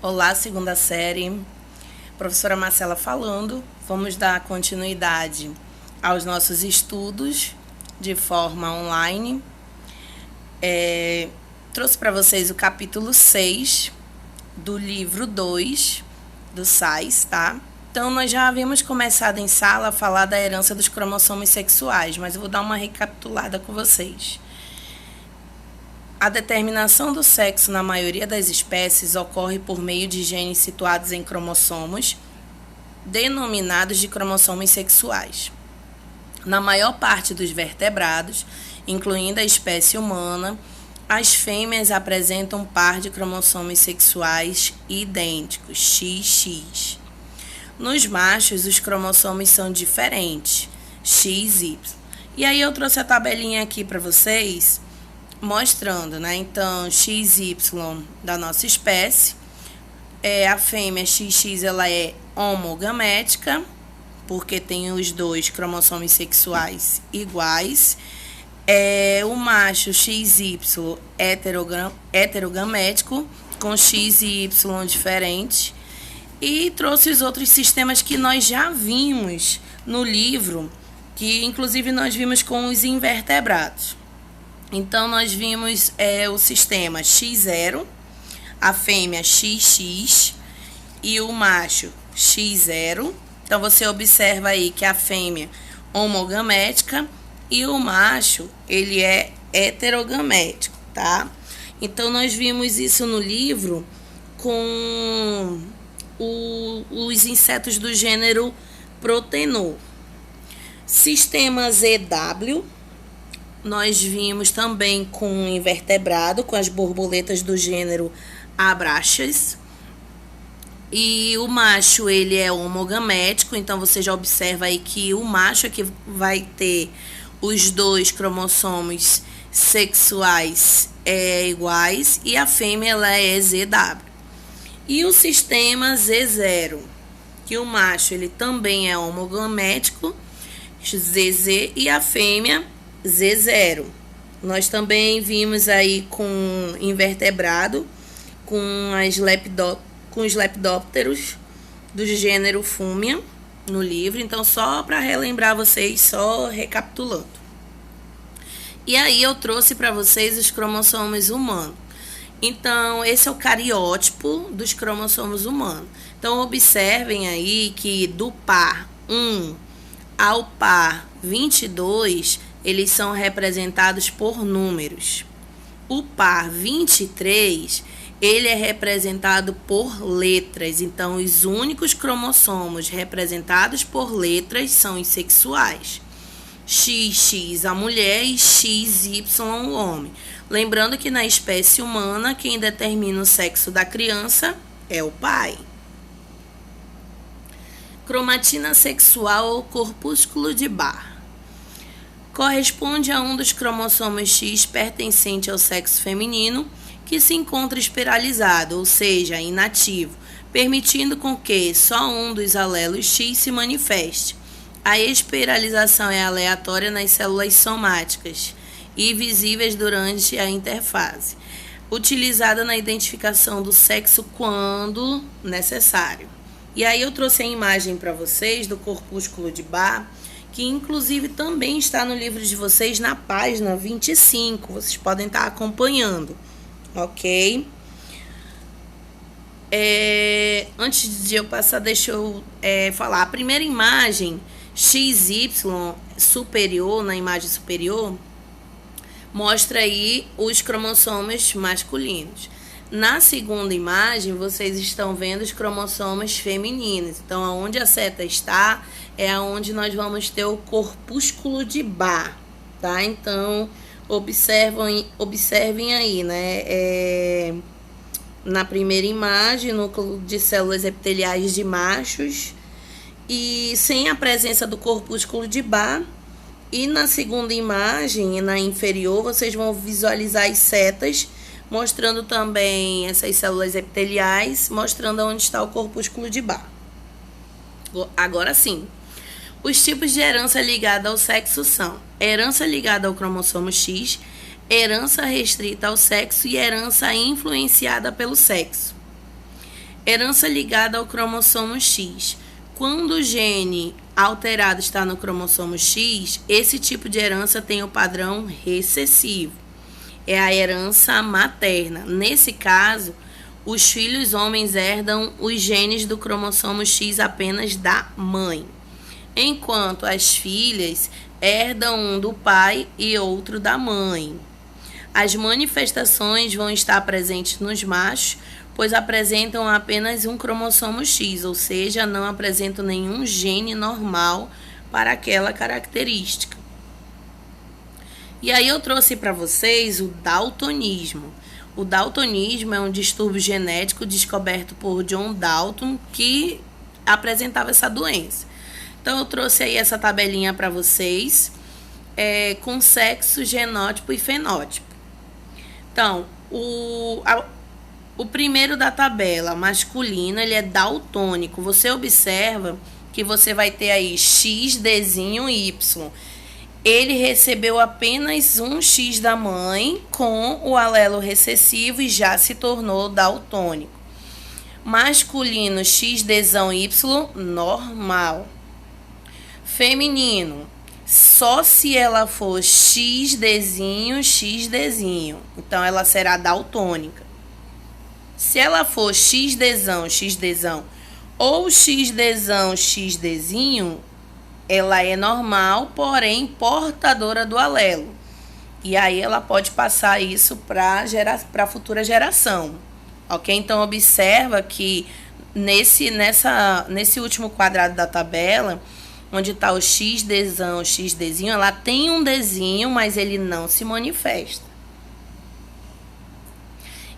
Olá, segunda série. Professora Marcela falando. Vamos dar continuidade aos nossos estudos de forma online. Trouxe para vocês o capítulo 6 do livro 2 do SAIS, tá? Então, nós já havíamos começado em sala a falar da herança dos cromossomos sexuais, mas eu vou dar uma recapitulada com vocês. A determinação do sexo na maioria das espécies ocorre por meio de genes situados em cromossomos, denominados de cromossomos sexuais. Na maior parte dos vertebrados, incluindo a espécie humana, as fêmeas apresentam um par de cromossomos sexuais idênticos, XX. Nos machos, os cromossomos são diferentes, XY. E aí eu trouxe a tabelinha aqui para vocês, mostrando, né? Então, XY da nossa espécie, a fêmea XX ela é homogamética, porque tem os dois cromossomos sexuais iguais. O macho XY heterogamético, com X e Y diferentes. E trouxe os outros sistemas que nós já vimos no livro, que inclusive nós vimos com os invertebrados. Então, nós vimos o sistema X0, a fêmea XX e o macho X0. Então, você observa aí que a fêmea é homogamética e o macho, ele é heterogamético, tá? Então, nós vimos isso no livro com os insetos do gênero Protenor. Sistema ZW. Nós vimos também com invertebrado, com as borboletas do gênero Abraxas. E o macho, ele é homogamético, então você já observa aí que o macho é que vai ter os dois cromossomos sexuais iguais e a fêmea ela é ZW. E o sistema Z0, que o macho ele também é homogamético, ZZ, e a fêmea Z0. Nós também vimos aí com invertebrado, com os lepidópteros do gênero Fúmia no livro. Então, só para relembrar vocês, só recapitulando. E aí eu trouxe para vocês os cromossomos humanos. Então, esse é o cariótipo dos cromossomos humanos. Então, observem aí que do par 1 ao par 22, eles são representados por números. O par 23, ele é representado por letras. Então, os únicos cromossomos representados por letras são os sexuais. XX a mulher e XY o homem. Lembrando que na espécie humana, quem determina o sexo da criança é o pai. Cromatina sexual ou corpúsculo de Barr. Corresponde a um dos cromossomos X pertencente ao sexo feminino que se encontra espiralizado, ou seja, inativo, permitindo com que só um dos alelos X se manifeste. A espiralização é aleatória nas células somáticas e visíveis durante a interfase, utilizada na identificação do sexo quando necessário. E aí eu trouxe a imagem para vocês do corpúsculo de Barr, que inclusive também está no livro de vocês na página 25. Vocês podem estar acompanhando, ok? Antes de eu passar, deixa eu falar. A primeira imagem, XY superior, na imagem superior, mostra aí os cromossomos masculinos. Na segunda imagem, vocês estão vendo os cromossomos femininos. Então, aonde a seta está, é onde nós vamos ter o corpúsculo de Barr, tá? Então, observem aí, né? Na primeira imagem, núcleo de células epiteliais de machos e sem a presença do corpúsculo de Barr. E na segunda imagem, na inferior, vocês vão visualizar as setas, mostrando também essas células epiteliais, mostrando onde está o corpúsculo de Barr. Agora sim, os tipos de herança ligada ao sexo são herança ligada ao cromossomo X, herança restrita ao sexo e herança influenciada pelo sexo. Herança ligada ao cromossomo X. Quando o gene alterado está no cromossomo X, esse tipo de herança tem o padrão recessivo. É a herança materna. Nesse caso, os filhos homens herdam os genes do cromossomo X apenas da mãe, enquanto as filhas herdam um do pai e outro da mãe. As manifestações vão estar presentes nos machos, pois apresentam apenas um cromossomo X, ou seja, não apresentam nenhum gene normal para aquela característica. E aí eu trouxe para vocês o daltonismo. O daltonismo é um distúrbio genético descoberto por John Dalton, que apresentava essa doença. Então eu trouxe aí essa tabelinha para vocês, com sexo, genótipo e fenótipo. Então, o primeiro da tabela, masculino, ele é daltônico. Você observa que você vai ter aí X, Dzinho, Y. Ele recebeu apenas um X da mãe com o alelo recessivo e já se tornou daltônico. Masculino, X, Dzão, Y, normal. Feminino, só se ela for XDzinho, XDzinho. Então, ela será daltônica. Se ela for XDzão, XDzão ou XDzão, XDzinho, ela é normal, porém portadora do alelo. E aí ela pode passar isso para a futura geração. Ok? Então, observa que nesse último quadrado da tabela, onde está o XDzão, XDzinho, ela tem um Dzinho, mas ele não se manifesta.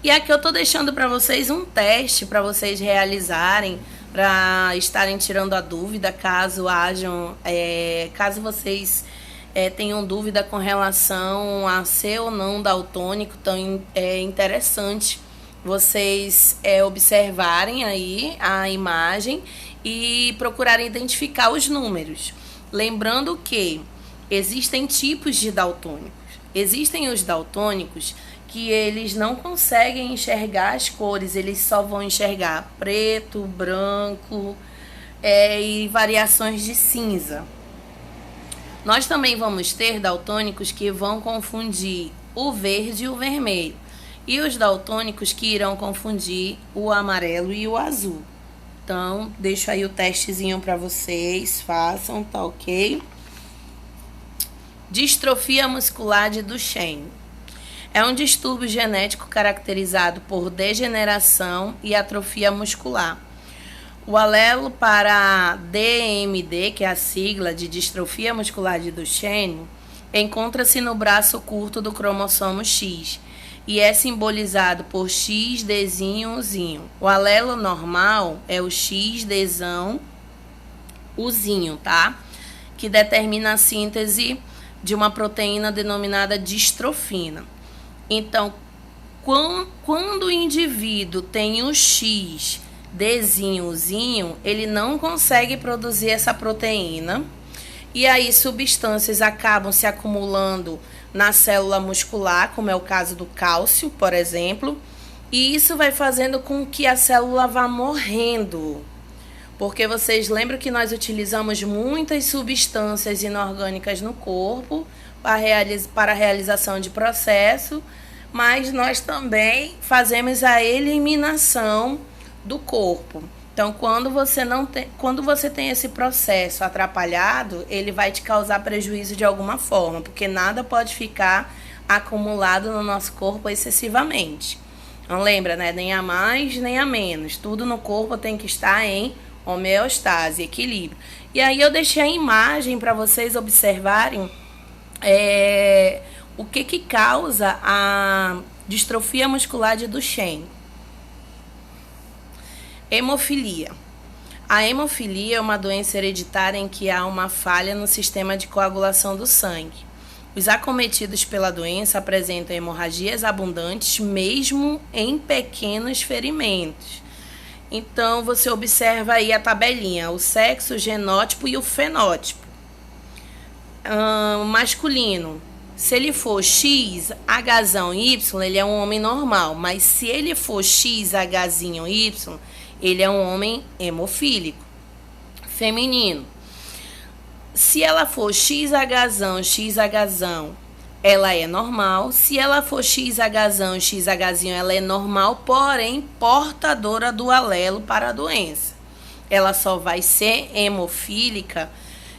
E aqui eu estou deixando para vocês um teste para vocês realizarem, para estarem tirando a dúvida, caso vocês tenham dúvida com relação a ser ou não daltônico. Então é interessante vocês observarem aí a imagem e procurarem identificar os números. Lembrando que existem tipos de daltônicos. Existem os daltônicos que eles não conseguem enxergar as cores, eles só vão enxergar preto, branco e variações de cinza. Nós também vamos ter daltônicos que vão confundir o verde e o vermelho, e os daltônicos que irão confundir o amarelo e o azul. Então, deixo aí o testezinho para vocês, façam, tá ok? Distrofia muscular de Duchenne. É um distúrbio genético caracterizado por degeneração e atrofia muscular. O alelo para DMD, que é a sigla de distrofia muscular de Duchenne, encontra-se no braço curto do cromossomo X e é simbolizado por XDzinho, Uzinho. O alelo normal é o XDzão, Uzinho, tá? Que determina a síntese de uma proteína denominada distrofina. Então, quando o indivíduo tem o X, Dzinho, Uzinho, ele não consegue produzir essa proteína. E aí substâncias acabam se acumulando na célula muscular, como é o caso do cálcio, por exemplo. E isso vai fazendo com que a célula vá morrendo. Porque vocês lembram que nós utilizamos muitas substâncias inorgânicas no corpo para a realização de processo, mas nós também fazemos a eliminação do corpo. Então, quando você tem esse processo atrapalhado, ele vai te causar prejuízo de alguma forma, porque nada pode ficar acumulado no nosso corpo excessivamente. Não lembra, né? Nem a mais, nem a menos. Tudo no corpo tem que estar em homeostase, equilíbrio. E aí eu deixei a imagem para vocês observarem o que causa a distrofia muscular de Duchenne. Hemofilia. A hemofilia é uma doença hereditária em que há uma falha no sistema de coagulação do sangue. Os acometidos pela doença apresentam hemorragias abundantes, mesmo em pequenos ferimentos. Então, você observa aí a tabelinha, o sexo, o genótipo e o fenótipo. Masculino, Se ele for X, Hzão Y, ele é um homem normal. Mas se ele for X, Hzinho Y, ele é um homem hemofílico, feminino. Se ela for XHzão, XHzão, ela é normal. Se ela for XHzão, XHzinho, ela é normal, porém portadora do alelo para a doença. Ela só vai ser hemofílica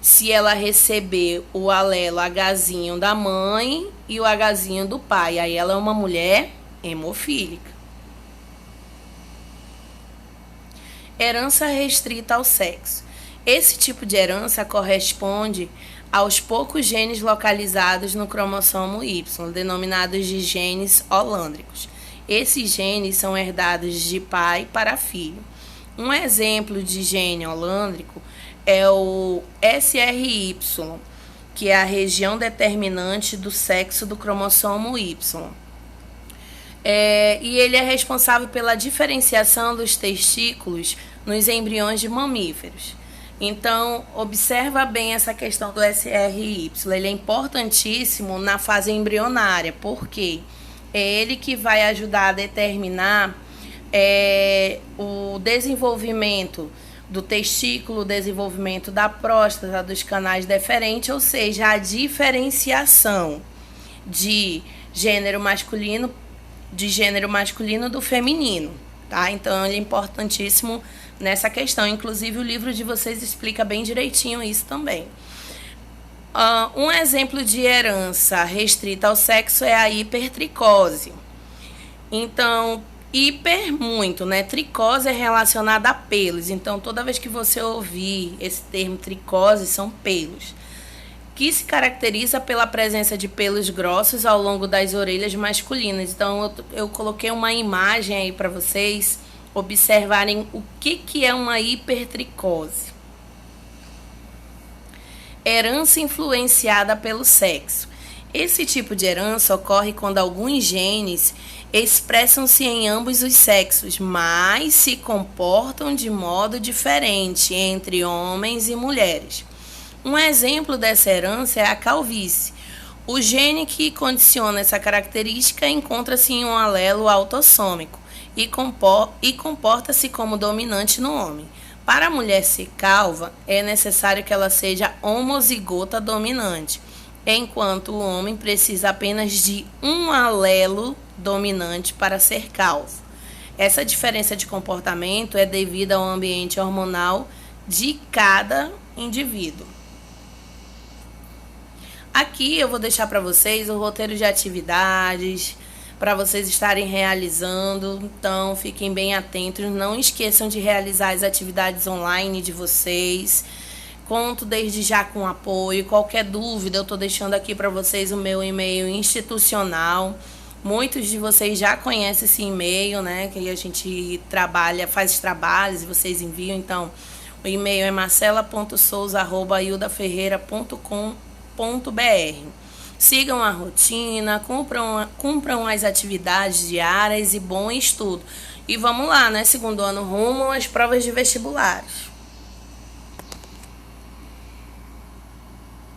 se ela receber o alelo Hzinho da mãe e o Hzinho do pai. Aí ela é uma mulher hemofílica. Herança restrita ao sexo. Esse tipo de herança corresponde aos poucos genes localizados no cromossomo Y, denominados de genes holândricos. Esses genes são herdados de pai para filho. Um exemplo de gene holândrico é o SRY, que é a região determinante do sexo do cromossomo Y. E ele é responsável pela diferenciação dos testículos nos embriões de mamíferos. Então, observa bem essa questão do SRY. Ele é importantíssimo na fase embrionária, porque é ele que vai ajudar a determinar o desenvolvimento do testículo, o desenvolvimento da próstata, dos canais deferentes, ou seja, a diferenciação de gênero masculino do feminino, tá? Então, ele é importantíssimo nessa questão. Inclusive, o livro de vocês explica bem direitinho isso também. Um exemplo de herança restrita ao sexo é a hipertricose. Então, muito, né? Tricose é relacionada a pelos. Então, toda vez que você ouvir esse termo tricose, são pelos, que se caracteriza pela presença de pelos grossos ao longo das orelhas masculinas. Então, eu coloquei uma imagem aí para vocês observarem o que é uma hipertricose. Herança influenciada pelo sexo. Esse tipo de herança ocorre quando alguns genes expressam-se em ambos os sexos, mas se comportam de modo diferente entre homens e mulheres. Um exemplo dessa herança é a calvície. O gene que condiciona essa característica encontra-se em um alelo autossômico e comporta-se como dominante no homem. Para a mulher ser calva, é necessário que ela seja homozigota dominante, enquanto o homem precisa apenas de um alelo dominante para ser calvo. Essa diferença de comportamento é devida ao ambiente hormonal de cada indivíduo. Aqui eu vou deixar para vocês o roteiro de atividades para vocês estarem realizando, então fiquem bem atentos, não esqueçam de realizar as atividades online de vocês. Conto desde já com apoio. Qualquer dúvida, eu estou deixando aqui para vocês o meu e-mail institucional. Muitos de vocês já conhecem esse e-mail, né? Que a gente faz trabalhos e vocês enviam. Então, o e-mail é marcela.souza@ildaferreira.com.br. Sigam a rotina, cumpram as atividades diárias e bom estudo. E vamos lá, né? Segundo ano rumo às provas de vestibulares.